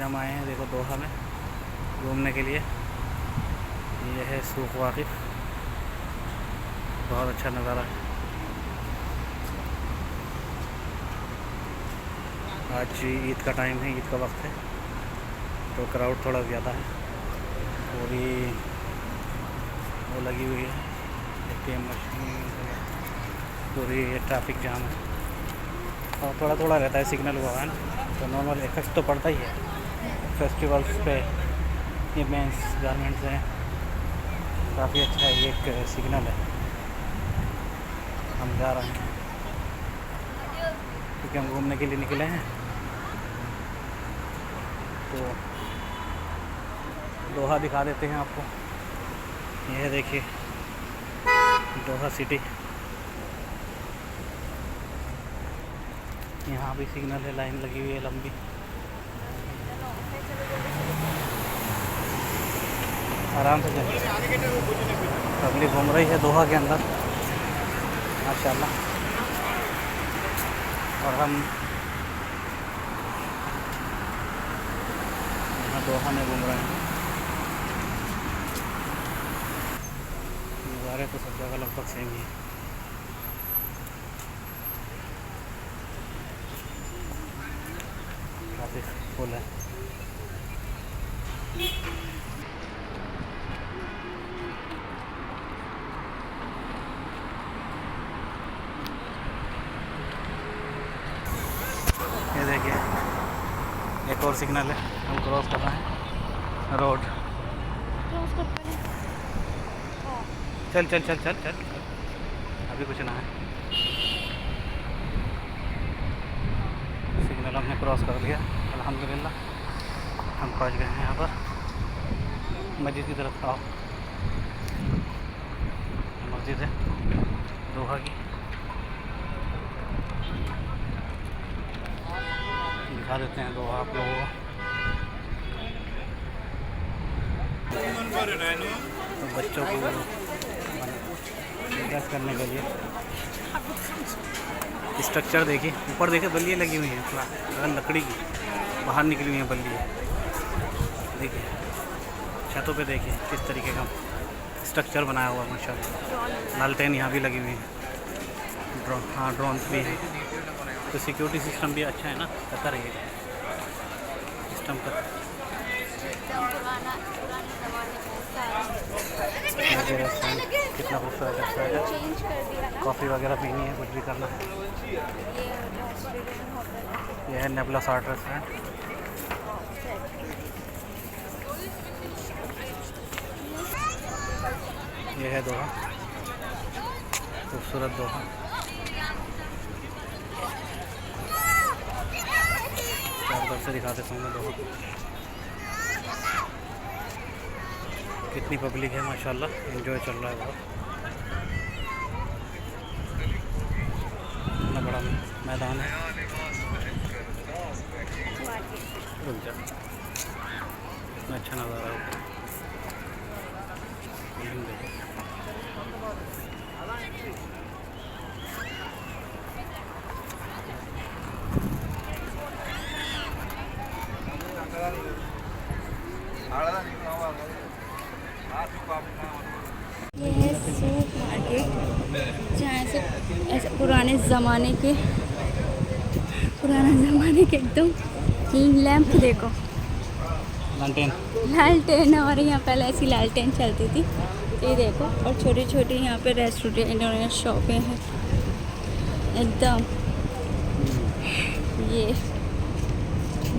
हम आए हैं देखो दोहा में घूमने के लिए। ये है सूक़ वाक़िफ़, बहुत अच्छा नज़ारा है। आज ईद का टाइम है, ईद का वक्त है, तो क्राउड थोड़ा ज़्यादा है। पूरी वो लगी हुई है ATM मशीन, पूरी ट्रैफिक जाम है और थोड़ा थोड़ा रहता है सिग्नल हुआ है ना, तो नॉर्मल इफेक्ट तो पड़ता ही है फेस्टिवल्स पे। ये मेंस गारमेंट्स हैं, काफ़ी अच्छा है। ये एक सिग्नल है, हम जा रहे हैं क्योंकि हम घूमने के लिए निकले हैं। तो दोहा दिखा देते हैं आपको। यह देखिए दोहा सिटी, यहाँ भी सिग्नल है, लाइन लगी हुई है लंबी। आराम से चलिए, पब्लिक घूम रही है दोहा के अंदर माशाल्लाह। और हम यहाँ दोहा में घूम रहे हैं। नज़ारे तो सब जगह लगभग सेम ही है। काफ़ी फुल है। ये देखिए एक और सिग्नल है, हम क्रॉस कर रहे हैं रोड। चल चल चल चल चल, अभी कुछ ना है। सिग्नल हमने क्रॉस कर दिया अल्हम्दुलिल्लाह। हम पहुंच गए हैं यहाँ पर मस्जिद की तरफ। आओ, मस्जिद है दोहा की, दिखा देते हैं दोहा आप लोगों को। तो बच्चों को ड्रेस करने के लिए स्ट्रक्चर देखिए, ऊपर देखिए बल्लियाँ लगी हुई हैं, पूरा लकड़ी की बाहर निकली हुई हैं बल्लियाँ। देखिए छतों पे देखिए किस तरीके का स्ट्रक्चर बनाया हुआ माशाल्लाह। लालटेन यहाँ भी लगी हुई है, हाँ ड्रोन भी है। तो सिक्योरिटी सिस्टम भी अच्छा है ना, पता रहेगा सिस्टम का। कितना खूबसूरत अच्छा है। कॉफ़ी वगैरह पीनी है, कुछ भी करना है। यह है नेबुलस आर्ट रेस्टोरेंट। यह है दोहा, खूबसूरत दोहा। चारों तरफ से दिखा देता हूँ मैं दोहा। कितनी पब्लिक है माशाल्लाह, एंजॉय चल रहा है बहुत। इतना बड़ा मैदान है। इतना अच्छा नज़ारा है। ये है सूप मार्केट, जहाँ से ऐसे पुराने ज़माने के एकदम लैंप देखो, लालटेन। और यहाँ पहले ऐसी लालटेन चलती थी, ये देखो। और छोटी छोटी यहाँ पे रेस्टोरेंट और शॉपें हैं एकदम। ये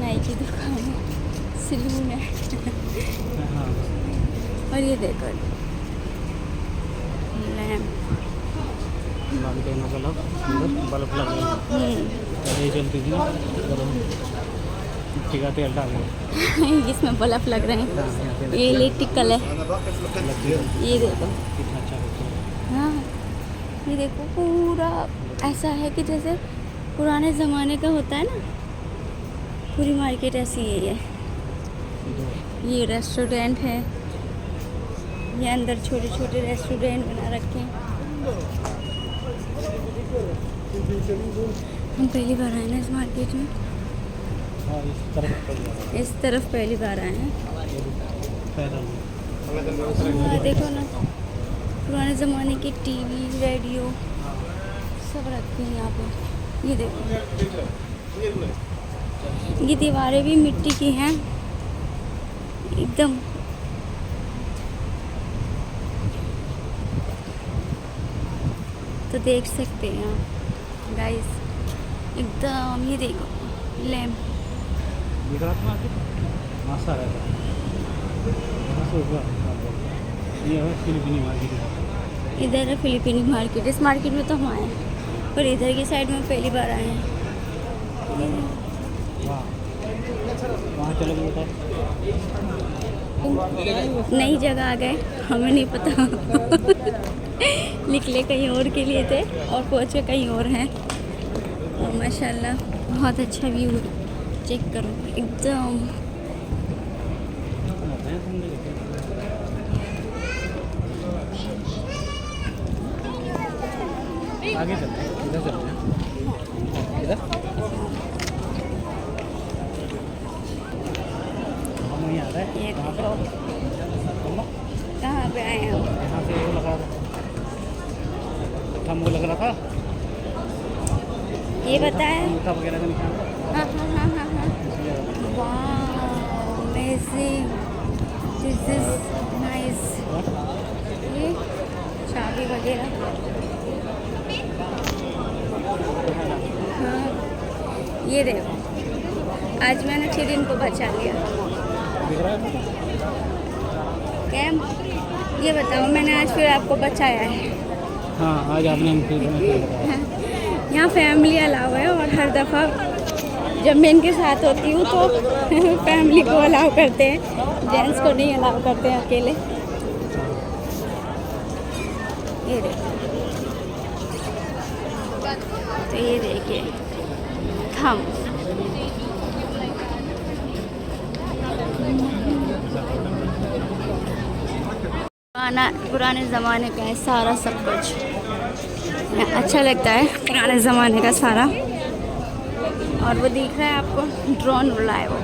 नाई की दुकान है, सैलून है। और ये देखो लैंप, बल्ब लगे हैं, चलती थी मिट्टी का तेल डाल के। इसमें बल्ब लग रहे हैं, ये इलेक्ट्रिकल है। ये देखो कितना अच्छा लगता है। हाँ, ये देखो पूरा ऐसा है कि जैसे पुराने ज़माने का होता है ना, पूरी मार्केट ऐसी ही है। ये रेस्टोरेंट है, ये अंदर छोटे छोटे रेस्टोरेंट बना रखे हैं। हम पहली बार आए ना इस मार्केट में। और इस तरफ पहली बार इस तरफ पहली बार आए हैं। पैदल हाँ, देखो ना पुराने ज़माने की टीवी रेडियो सब रखे हैं यहाँ पे। ये देखो, ये दीवारें भी मिट्टी की हैं एकदम। तो देख सकते हैं आप गाइस एकदम। ये देखो लैम्प, दिख रहा था आपको मासा रहता है यहाँ से ऊपर। ये है फिलिपीनी मार्केट। इधर है फिलिपीनी मार्केट। इस मार्केट में तो हम आए हैं, पर इधर की साइड में पहली बार आए हैं। वाह, वहाँ चलो बताओ। नई जगह आ गए, हमें नहीं पता। निकले कहीं और के लिए थे और पहुँचे कहीं और हैं। और माशाल्लाह बहुत अच्छा व्यू है, चेक करो एकदम। आगे चलते हैं, इधर चलते हैं, इधर हम नहीं आ रहे ये हैं। कहाँ पे देखो, कहाँ पे आए हैं हम? यहाँ से वो लगा था, थंब लग रहा था, ये बताया। अंगूठा वगैरह का निशान था। हाँ हाँ हाँ हाँ हाँ। वाह अमेजिंग, दिस इज नाइस। ये चाबी वगैरह। हाँ, ये देखो आज मैंने फिर इनको बचा लिया। दिख रहा है? कैम, ये बताओ मैंने आज फिर आपको बचाया है। हाँ, आज आपने हमको यहाँ फैमिली अलाउ है और हर दफ़ा जब मैं इनके साथ होती हूँ तो फैमिली को अलाउ करते हैं, जेंट्स को नहीं अलाउ करते हैं अकेले। ये देखो, तो ये देखिए हम पुराने ज़माने का है सारा सब कुछ। अच्छा लगता है पुराने ज़माने का सारा। और वो दिख रहा है आपको ड्रोन उड़ा है वो।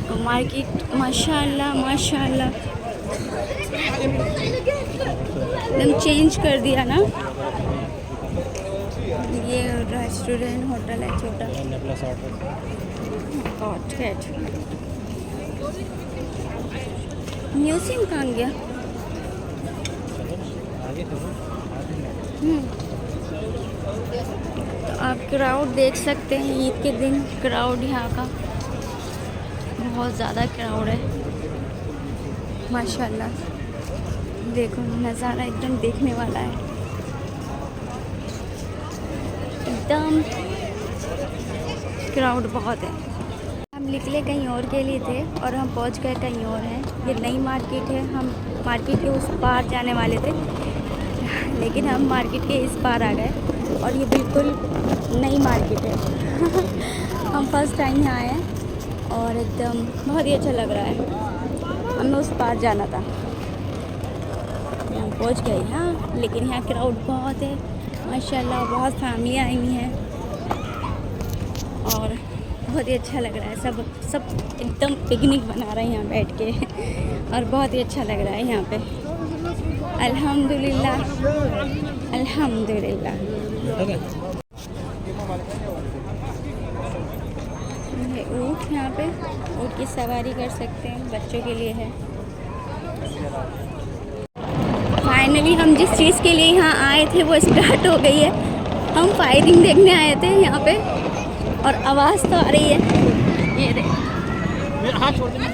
तो मार्केट माशाल्लाह माशाल्लाह एकदम चेंज कर दिया ना। ये रेस्टोरेंट होटल है छोटा। म्यूजियम कहाँ गया? तो आप क्राउड देख सकते हैं, ईद के दिन क्राउड यहाँ का बहुत ज़्यादा क्राउड है माशाल्लाह। देखो नज़ारा एकदम देखने वाला है, एकदम क्राउड बहुत है। हम निकले कहीं और के लिए थे और हम पहुंच गए कहीं और हैं। ये नई मार्केट है, हम मार्केट के उस पार जाने वाले थे लेकिन हम मार्केट के इस पार आ गए और ये बिल्कुल नई मार्केट है। हम फर्स्ट टाइम यहाँ आए हैं और एकदम बहुत ही अच्छा लग रहा है। हमें उस पार जाना था, हम पहुँच गए यहाँ, लेकिन यहाँ क्राउड बहुत है माशाल्लाह। बहुत फैमिली आई हुई हैं और बहुत ही अच्छा लग रहा है। सब एकदम पिकनिक बना रहे हैं यहाँ बैठ के और बहुत ही अच्छा लग रहा है यहाँ पे। अल्हम्दुलिल्लाह अल्हम्दुलिल्लाह। ये ऊँट, यहाँ पे ऊँट की सवारी कर सकते हैं, बच्चों के लिए है। फाइनली हम जिस चीज़ के लिए यहाँ आए थे वो स्टार्ट हो गई है। हम फायरिंग देखने आए थे यहाँ पे और आवाज़ तो आ रही है। ये देखो मेरा हाथ छोड़ देना।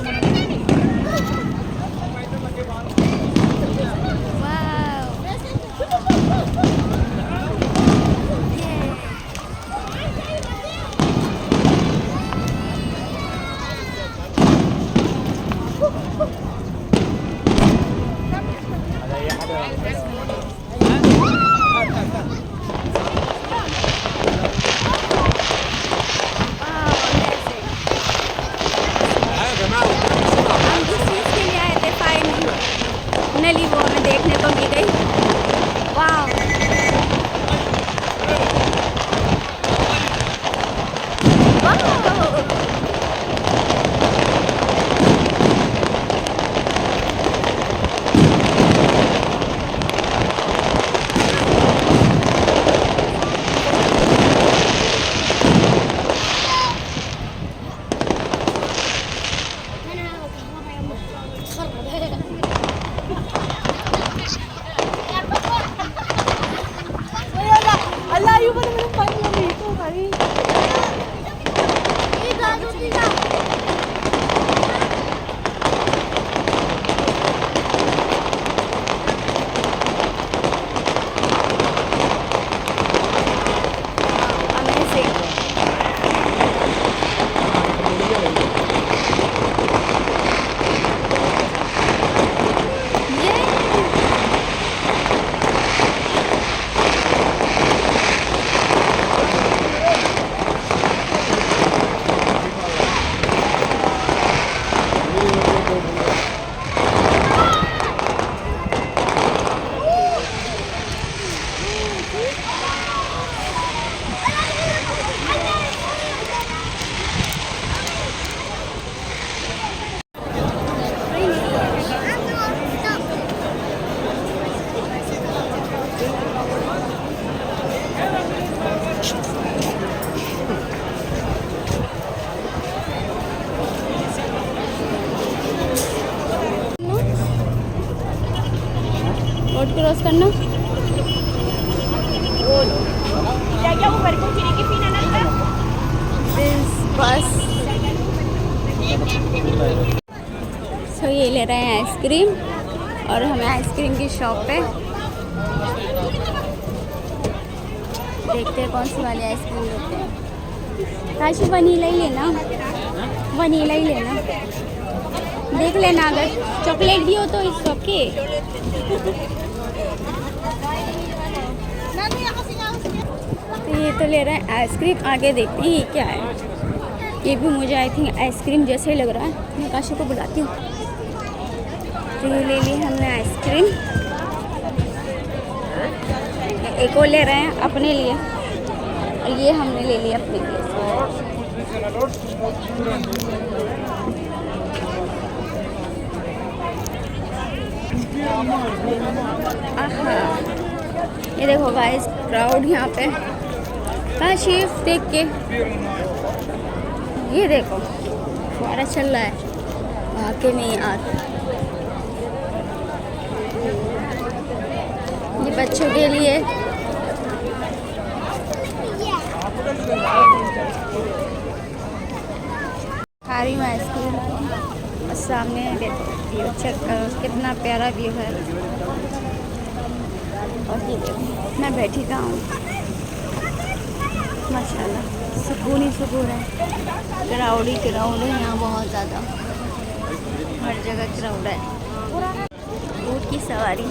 करना। बस सो ये ले रहे हैं आइसक्रीम और हमें आइसक्रीम की शॉप पे देखते हैं कौन सी वाली आइसक्रीम लेते हैं। काशी वनीला ही लेना, वनीला ही लेना। देख लेना अगर चॉकलेट भी हो तो इट्स ओके। तो ये तो ले रहा है आइसक्रीम, आगे देखते हैं ये क्या है। ये भी मुझे आई थिंक आइसक्रीम जैसे ही लग रहा है। मैं काशी को बुलाती हूँ। तो ये ले ली हमने आइसक्रीम, एक और ले रहे हैं अपने लिए और ये हमने ले लिया अपने लिए। आहा, ये देखो गाइस क्राउड यहाँ पे। काशिफ देख के ये देखो फुहारा चल रहा है आके में यार। ये बच्चों के लिए खा रही हूँ आइसक्रीम और सामने देखो व्यू चेक करो कितना प्यारा व्यू है। और ये देखो मैं बैठी कहाँ हूँ, माशाल्लाह सुकून ही सुकून है। क्राउड ही क्राउड है यहाँ, बहुत ज़्यादा हर जगह क्राउड है। ऊँट की सवारी,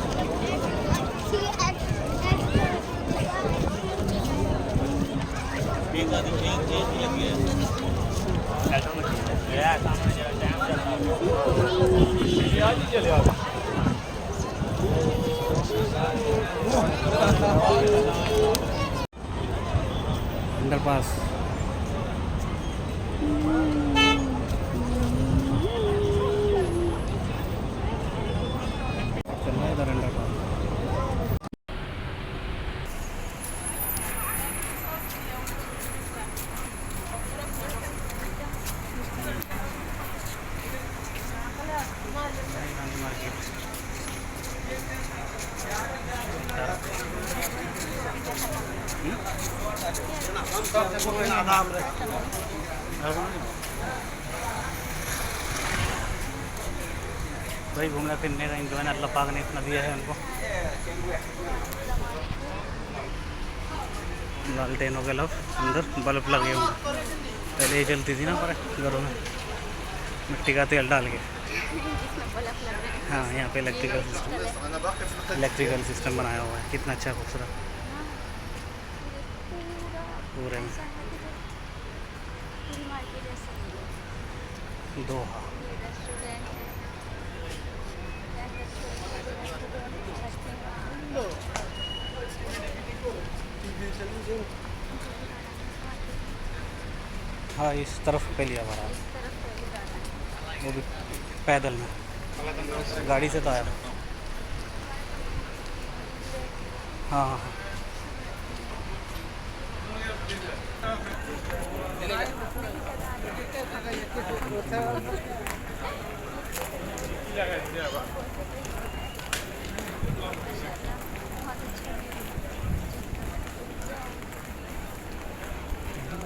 अंडरपास चल रहा है इधर अंडरपास। भाई घूमने फिरने का इंजॉय अल्लाह पाक ने इतना दिया है उनको। लालटेनों के लव अंदर बल्ब लगे हुए, पहले ये चलती थी ना पर घरों में मिट्टी का तेल डाल के। हाँ यहाँ पे इलेक्ट्रिकल सिस्टम बनाया हुआ है, कितना अच्छा खूबसूरत पूरे में। दोहा हाँ इस तरफ पे लिया हमारा, वो भी पैदल में, गाड़ी से तो आया। हाँ हाँ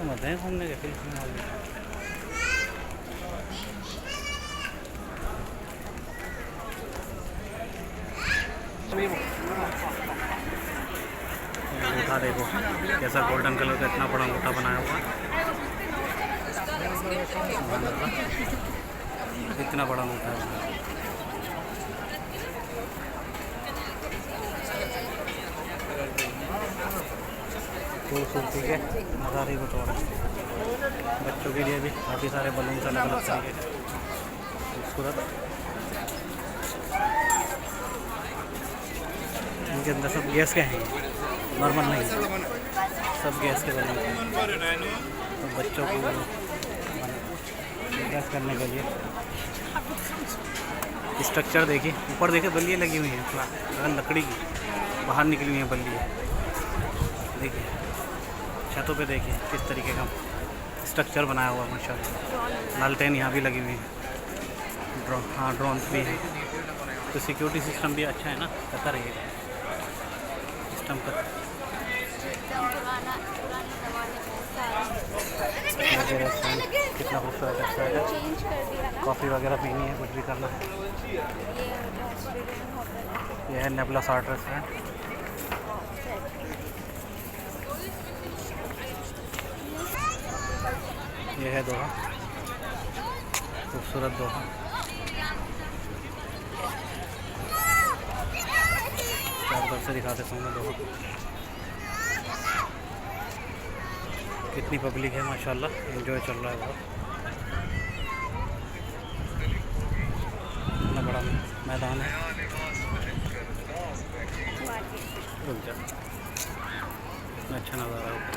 मत है घूमने के फिर अंगूठा देखो कैसा गोल्डन कलर का इतना बड़ा अंगूठा बनाया हुआ है, इतना बड़ा अंगूठा है। खूबसूरती के नज़ारे को तोड़, बच्चों के लिए भी काफ़ी सारे बलून अलग अलग तरीके के खूबसूरत। इनके अंदर सब गैस के हैं, नॉर्मल नहीं, सब गैस के बलून हैं। तो बच्चों को गैस करने के लिए स्ट्रक्चर देखिए, ऊपर देखिए बल्लियाँ लगी हुई हैं, थोड़ा लकड़ी की बाहर निकली हुई हैं बल्लियाँ। देखिए छतों पे देखिए किस तरीके का स्ट्रक्चर बनाया हुआ है माशाल्लाह। लालटेन यहाँ भी लगी हुई है, ड्रोन, हाँ ड्रोन भी है। तो सिक्योरिटी सिस्टम भी अच्छा है ना, पता रहिएगा। चमकत एकदम पुराने ज़माने में सारा ये रेस्टोरेंट कितना खूबसूरत रेस्टोरेंट है। चेंज कर दिया ना। कॉफ़ी वगैरह पीनी है, कुछ भी करना है। ये ऑस्ट्रेलियन होटल है। ये है नेबुला आर्ट रेस्टोरेंट। ये है दोहा, खूबसूरत दोहा। चार से दिखाते हैं मैं दोहा। कितनी पब्लिक है माशाल्लाह, एंजॉय चल रहा है बहुत। इतना बड़ा मैदान है। रुक जा, इतना अच्छा नज़ारा है।